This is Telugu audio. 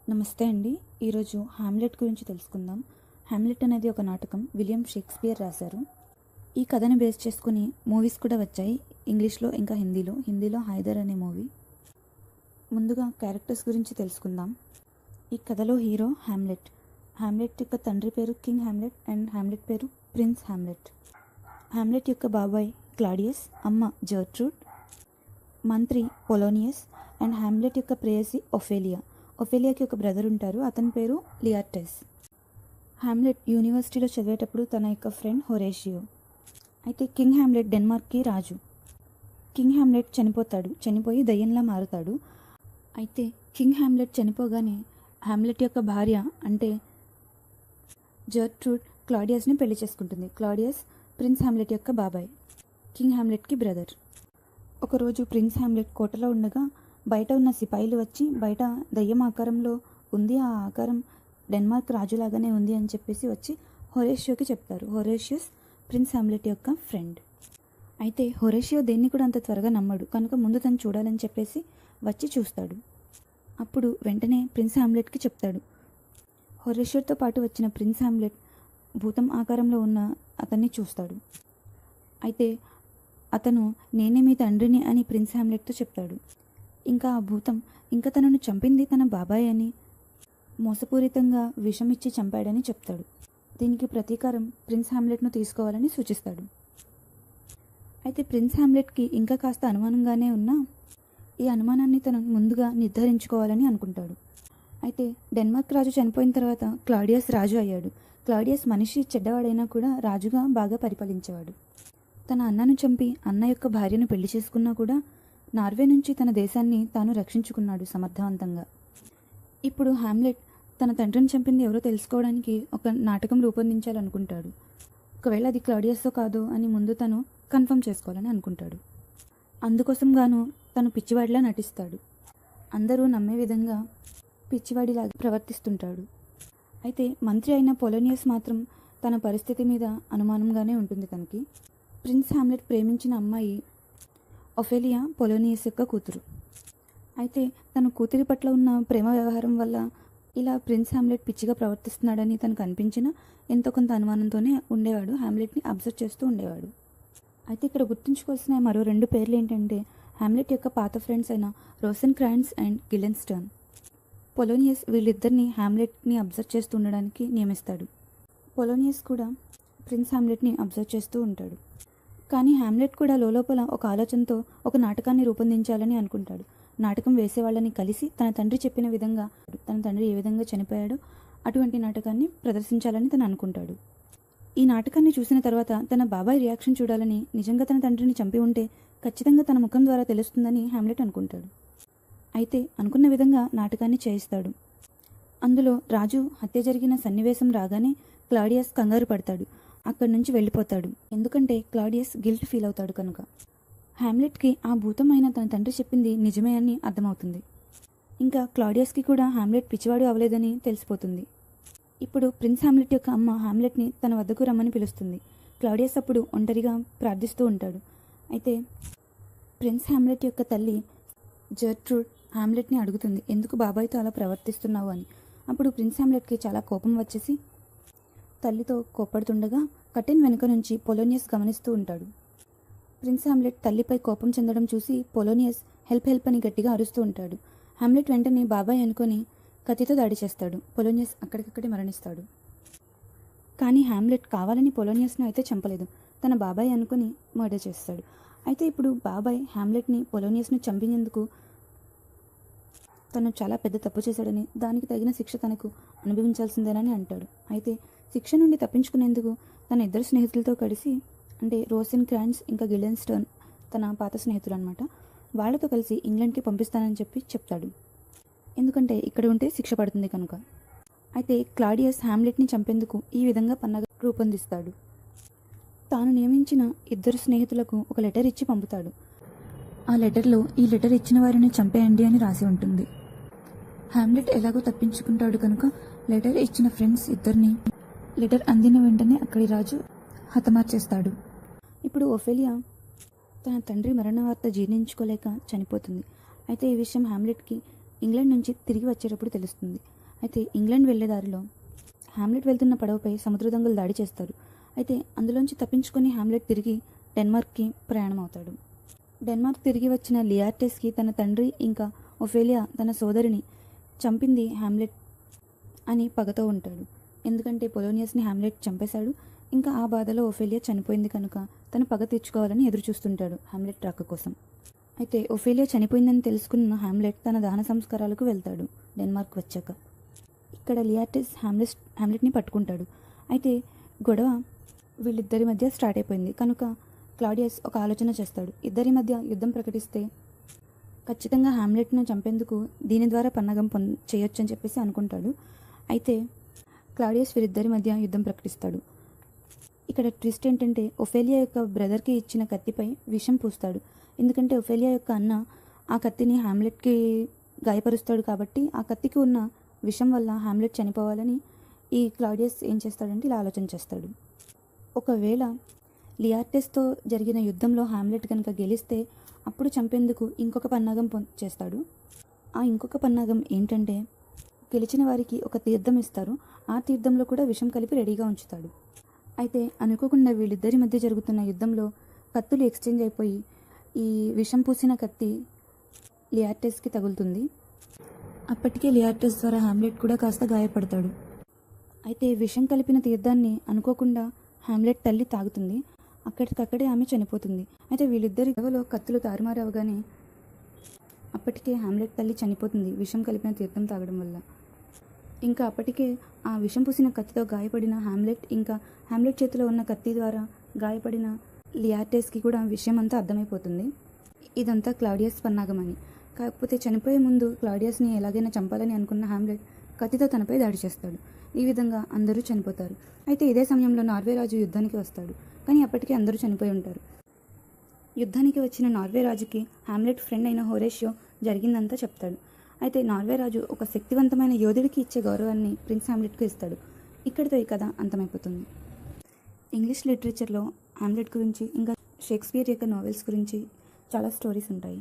నమస్తే అండి. ఈరోజు హామ్లెట్ గురించి తెలుసుకుందాం. హామ్లెట్ అనేది ఒక నాటకం. విలియం షేక్స్పియర్ రాశారు. ఈ కథని బేస్ చేసుకుని మూవీస్ కూడా వచ్చాయి. ఇంగ్లీష్లో ఇంకా హిందీలో హైదర్ అనే మూవీ. ముందుగా క్యారెక్టర్స్ గురించి తెలుసుకుందాం. ఈ కథలో హీరో హామ్లెట్. హామ్లెట్ యొక్క తండ్రి పేరు కింగ్ హామ్లెట్ అండ్ హామ్లెట్ పేరు ప్రిన్స్ హామ్లెట్. హామ్లెట్ యొక్క బాబాయ్ క్లాడియస్, అమ్మ జర్ట్రూడ్, మంత్రి పొలోనియస్ అండ్ హామ్లెట్ యొక్క ప్రేయసి ఒఫేలియా. ఒఫేలియాకి ఒక బ్రదర్ ఉంటారు, అతని పేరు లియార్టెస్. హామ్లెట్ యూనివర్సిటీలో చదివేటప్పుడు తన యొక్క ఫ్రెండ్ హొరేషియో. అయితే కింగ్ హామ్లెట్ డెన్మార్క్కి రాజు. కింగ్ హామ్లెట్ చనిపోయి దయ్యంలా మారుతాడు. అయితే కింగ్ హామ్లెట్ చనిపోగానే హామ్లెట్ యొక్క భార్య అంటే జర్ట్రూడ్ క్లాడియస్ని పెళ్లి చేసుకుంటుంది. క్లాడియస్ ప్రిన్స్ హామ్లెట్ యొక్క బాబాయ్, కింగ్ హామ్లెట్కి బ్రదర్. ఒకరోజు ప్రిన్స్ హామ్లెట్ కోటలో ఉండగా బయట ఉన్న సిపాయిలు వచ్చి బయట దయ్యం ఆకారంలో ఉంది, ఆ ఆకారం డెన్మార్క్ రాజులాగానే ఉంది అని చెప్పేసి వచ్చి హొరేషియోకి చెప్తారు. హొరేషియస్ ప్రిన్స్ హామ్లెట్ యొక్క ఫ్రెండ్. అయితే హొరేషియో దేన్ని కూడా అంత త్వరగా నమ్మడు, కనుక ముందు తను చూడాలని చెప్పేసి వచ్చి చూస్తాడు. అప్పుడు వెంటనే ప్రిన్స్ హామ్లెట్కి చెప్తాడు. హొరేషియోతో పాటు వచ్చిన ప్రిన్స్ హామ్లెట్ భూతం ఆకారంలో ఉన్న అతన్ని చూస్తాడు. అయితే అతను నేనే మీ తండ్రిని అని ప్రిన్స్ హామ్లెట్తో చెప్తాడు. ఇంకా ఆ భూతం ఇంకా తనను చంపింది తన బాబాయ్ అని, మోసపూరితంగా విషం ఇచ్చి చంపాడని చెప్తాడు. దీనికి ప్రతీకారం ప్రిన్స్ హామ్లెట్ను తీసుకోవాలని సూచిస్తాడు. అయితే ప్రిన్స్ హామ్లెట్కి ఇంకా కాస్త అనుమానంగానే ఉన్నా ఈ అనుమానాన్ని తను ముందుగా నిర్ధారించుకోవాలని అనుకుంటాడు. అయితే డెన్మార్క్ రాజు చనిపోయిన తర్వాత క్లాడియస్ రాజు అయ్యాడు. క్లాడియస్ మనిషి చెడ్డవాడైనా కూడా రాజుగా బాగా పరిపాలించేవాడు. తన అన్నను చంపి అన్న యొక్క భార్యను పెళ్లి చేసుకున్నా కూడా నార్వే నుంచి తన దేశాన్ని తాను రక్షించుకున్నాడు సమర్థవంతంగా. ఇప్పుడు హామ్లెట్ తన తండ్రిని చంపింది ఎవరో తెలుసుకోవడానికి ఒక నాటకం రూపొందించాలనుకుంటాడు. ఒకవేళ అది క్లాడియస్తో కాదో అని ముందు తను కన్ఫర్మ్ చేసుకోవాలని అనుకుంటాడు. అందుకోసం గాను తను పిచ్చివాడిలా నటిస్తాడు. అందరూ నమ్మే విధంగా పిచ్చివాడిలాగా ప్రవర్తిస్తుంటాడు. అయితే మంత్రి అయిన పొలోనియస్ మాత్రం తన పరిస్థితి మీద అనుమానంగానే ఉంటుంది తనకి. ప్రిన్స్ హామ్లెట్ ప్రేమించిన అమ్మాయి ఒఫేలియా పొలోనియస్ యొక్క కూతురు. అయితే తన కూతురి పట్ల ఉన్న ప్రేమ వ్యవహారం వల్ల ఇలా ప్రిన్స్ హామ్లెట్ పిచ్చిగా ప్రవర్తిస్తున్నాడని తనకు అనిపించిన ఎంతో కొంత అనుమానంతోనే ఉండేవాడు. హామ్లెట్ని అబ్జర్వ్ చేస్తూ ఉండేవాడు. అయితే ఇక్కడ గుర్తుంచుకోవాల్సిన మరో రెండు పేర్లు ఏంటంటే హామ్లెట్ యొక్క పాత ఫ్రెండ్స్ అయిన రోసెన్క్రాంట్జ్ అండ్ గిలెన్స్టర్న్. పొలోనియస్ వీళ్ళిద్దరిని హామ్లెట్ని అబ్జర్వ్ చేస్తూ ఉండడానికి నియమిస్తాడు. పొలోనియస్ కూడా ప్రిన్స్ హామ్లెట్ని అబ్జర్వ్ చేస్తూ ఉంటాడు. కానీ హామ్లెట్ కూడా లోపల ఒక ఆలోచనతో ఒక నాటకాన్ని రూపొందించాలని అనుకుంటాడు. నాటకం వేసేవాళ్ళని కలిసి తన తండ్రి చెప్పిన విధంగా, తన తండ్రి ఏ విధంగా చనిపోయాడో అటువంటి నాటకాన్ని ప్రదర్శించాలని తను అనుకుంటాడు. ఈ నాటకాన్ని చూసిన తర్వాత తన బాబాయ్ రియాక్షన్ చూడాలని, నిజంగా తన తండ్రిని చంపి ఉంటే ఖచ్చితంగా తన ముఖం ద్వారా తెలుస్తుందని హామ్లెట్ అనుకుంటాడు. అయితే అనుకున్న విధంగా నాటకాన్ని చేయిస్తాడు. అందులో రాజు హత్య జరిగిన సన్నివేశం రాగానే క్లాడియస్ కంగారు పడతాడు. అక్కడి నుంచి వెళ్ళిపోతాడు. ఎందుకంటే క్లాడియస్ గిల్ట్ ఫీల్ అవుతాడు కనుక. హామ్లెట్కి ఆ భూతమైన తన తండ్రి చెప్పింది నిజమే అని అర్థమవుతుంది. ఇంకా క్లాడియస్కి కూడా హామ్లెట్ పిచ్చివాడు అవ్వలేదని తెలిసిపోతుంది. ఇప్పుడు ప్రిన్స్ హామ్లెట్ యొక్క అమ్మ హామ్లెట్ని తన వద్దకు రమ్మని పిలుస్తుంది. క్లాడియస్ అప్పుడు ఒంటరిగా ప్రార్థిస్తూ ఉంటాడు. అయితే ప్రిన్స్ హామ్లెట్ యొక్క తల్లి జర్ట్రూడ్ హామ్లెట్ని అడుగుతుంది, ఎందుకు బాబాయ్తో అలా ప్రవర్తిస్తున్నావు అని. అప్పుడు ప్రిన్స్ హామ్లెట్కి చాలా కోపం వచ్చేసి తల్లితో కోప్పడుతుండగా కర్టెన్ వెనుక నుంచి పొలోనియస్ గమనిస్తూ ఉంటాడు. ప్రిన్స్ హామ్లెట్ తల్లిపై కోపం చెందడం చూసి పొలోనియస్ హెల్ప్ అని గట్టిగా అరుస్తూ ఉంటాడు. హామ్లెట్ వెంటనే బాబాయ్ అనుకొని కత్తితో దాడి చేస్తాడు. పొలోనియస్ అక్కడికక్కడే మరణిస్తాడు. కానీ హామ్లెట్ కావాలని పొలోనియస్ను అయితే చంపలేదు, తన బాబాయ్ అనుకొని మర్డర్ చేస్తాడు. అయితే ఇప్పుడు బాబాయ్ హామ్లెట్ని పొలోనియస్ను చంపినందుకు తను చాలా పెద్ద తప్పు చేశాడని, దానికి తగిన శిక్ష తనకు అనుభవించాల్సిందేనని అంటాడు. అయితే శిక్ష నుండి తప్పించుకునేందుకు తన ఇద్దరు స్నేహితులతో కలిసి, అంటే రోసెన్క్రాంట్జ్ ఇంకా గిలెన్స్టర్న్ తన పాత స్నేహితులు అనమాట, వాళ్ళతో కలిసి ఇంగ్లాండ్కి పంపిస్తానని చెప్తాడు. ఎందుకంటే ఇక్కడ ఉంటే శిక్ష పడుతుంది కనుక. అయితే క్లాడియస్ హామ్లెట్ని చంపేందుకు ఈ విధంగా పన్నగ రూపొందిస్తాడు. తాను నియమించిన ఇద్దరు స్నేహితులకు ఒక లెటర్ ఇచ్చి పంపుతాడు. ఆ లెటర్లో ఈ లెటర్ ఇచ్చిన వారిని చంపేయండి అని రాసి ఉంటుంది. హామ్లెట్ ఎలాగో తప్పించుకుంటాడు కనుక లెటర్ ఇచ్చిన ఫ్రెండ్స్ ఇద్దరిని లెటర్ అందిన వెంటనే అక్కడి రాజు హతమార్చేస్తాడు. ఇప్పుడు ఒఫేలియా తన తండ్రి మరణ వార్త జీర్ణించుకోలేక చనిపోతుంది. అయితే ఈ విషయం హామ్లెట్కి ఇంగ్లాండ్ నుంచి తిరిగి వచ్చేటప్పుడు తెలుస్తుంది. అయితే ఇంగ్లాండ్ వెళ్లే దారిలో హ్యామ్లెట్ వెళ్తున్న పడవపై సముద్ర దొంగలు దాడి చేస్తారు. అయితే అందులోంచి తప్పించుకొని హ్యామ్లెట్ తిరిగి డెన్మార్క్కి ప్రయాణం అవుతాడు. డెన్మార్క్ తిరిగి వచ్చిన లియార్టెస్కి తన తండ్రి ఇంకా ఒఫేలియా తన సోదరిని చంపింది హ్యామ్లెట్ అని పగతో ఉంటాడు. ఎందుకంటే పొలోనియస్ని హ్యామ్లెట్ చంపేశాడు. ఇంకా ఆ బాధలో ఒఫేలియా చనిపోయింది కనుక తను పగ తీర్చుకోవాలని ఎదురు చూస్తుంటాడు హ్యామ్లెట్ రాక కోసం. అయితే ఒఫేలియా చనిపోయిందని తెలుసుకున్న హ్యామ్లెట్ తన దహన సంస్కారాలకు వెళ్తాడు డెన్మార్క్ వచ్చాక. ఇక్కడ లియార్టెస్ హ్యామ్లెట్ని పట్టుకుంటాడు. అయితే గొడవ వీళ్ళిద్దరి మధ్య స్టార్ట్ అయిపోయింది కనుక క్లాడియస్ ఒక ఆలోచన చేస్తాడు. ఇద్దరి మధ్య యుద్ధం ప్రకటిస్తే ఖచ్చితంగా హ్యామ్లెట్ను చంపేందుకు దీని ద్వారా పన్నగం చేయొచ్చు అని చెప్పేసి అనుకుంటాడు. అయితే క్లాడియస్ వీరిద్దరి మధ్య యుద్ధం ప్రకటిస్తాడు. ఇక్కడ ట్విస్ట్ ఏంటంటే ఒఫేలియా యొక్క బ్రదర్కి ఇచ్చిన కత్తిపై విషం పూస్తాడు. ఎందుకంటే ఒఫేలియా యొక్క అన్న ఆ కత్తిని హ్యామ్లెట్కి గాయపరుస్తాడు కాబట్టి ఆ కత్తికి ఉన్న విషం వల్ల హ్యామ్లెట్ చనిపోవాలని ఈ క్లాడియస్ ఏం చేస్తాడంటే ఇలా ఆలోచన చేస్తాడు. ఒకవేళ లియార్టెస్తో జరిగిన యుద్ధంలో హ్యామ్లెట్ కనుక గెలిస్తే అప్పుడు చంపేందుకు ఇంకొక పన్నాగం చేస్తాడు. ఆ ఇంకొక పన్నాగం ఏంటంటే గెలిచిన వారికి ఒక తీర్థం ఇస్తారు. ఆ తీర్థంలో కూడా విషం కలిపి రెడీగా ఉంచుతాడు. అయితే అనుకోకుండా వీళ్ళిద్దరి మధ్య జరుగుతున్న యుద్ధంలో కత్తులు ఎక్స్చేంజ్ అయిపోయి ఈ విషం పూసిన కత్తి లియార్టెస్కి తగులుతుంది. అప్పటికే లియార్టెస్ ద్వారా హ్యామ్లెట్ కూడా కాస్త గాయపడతాడు. అయితే విషం కలిపిన తీర్థాన్ని అనుకోకుండా హ్యామ్లెట్ తల్లి తాగుతుంది. అక్కడికక్కడే ఆమె చనిపోతుంది. అయితే వీళ్ళిద్దరి గొడవలో కత్తులు తారుమారు అవగానే అప్పటికే హ్యామ్లెట్ తల్లి చనిపోతుంది విషం కలిపిన తీర్థం తాగడం వల్ల. ఇంకా అప్పటికే ఆ విషం పూసిన కత్తితో గాయపడిన హ్యామ్లెట్ ఇంకా హ్యామ్లెట్ చేతిలో ఉన్న కత్తి ద్వారా గాయపడిన లియార్టెస్కి కూడా విషయం అంతా అర్థమైపోతుంది. ఇదంతా క్లాడియస్ పన్నాగం అని. కాకపోతే చనిపోయే ముందు క్లాడియస్ని ఎలాగైనా చంపాలని అనుకున్న హ్యామ్లెట్ కత్తితో తనపై దాడి చేస్తాడు. ఈ విధంగా అందరూ చనిపోతారు. అయితే ఇదే సమయంలో నార్వే రాజు యుద్ధానికి వస్తాడు. కానీ అప్పటికే అందరూ చనిపోయి ఉంటారు. యుద్ధానికి వచ్చిన నార్వే రాజుకి హ్యామ్లెట్ ఫ్రెండ్ అయిన హోరేషియో జరిగిందంతా చెప్తాడు. అయితే నార్వే రాజు ఒక శక్తివంతమైన యోధుడికి ఇచ్చే గౌరవాన్ని ప్రిన్స్ హ్యామ్లెట్కు ఇస్తాడు. ఇక్కడితో ఈ కథ అంతమైపోతుంది. ఇంగ్లీష్ లిటరేచర్లో హ్యామ్లెట్ గురించి ఇంకా షేక్స్పియర్ యొక్క నావెల్స్ గురించి చాలా స్టోరీస్ ఉంటాయి.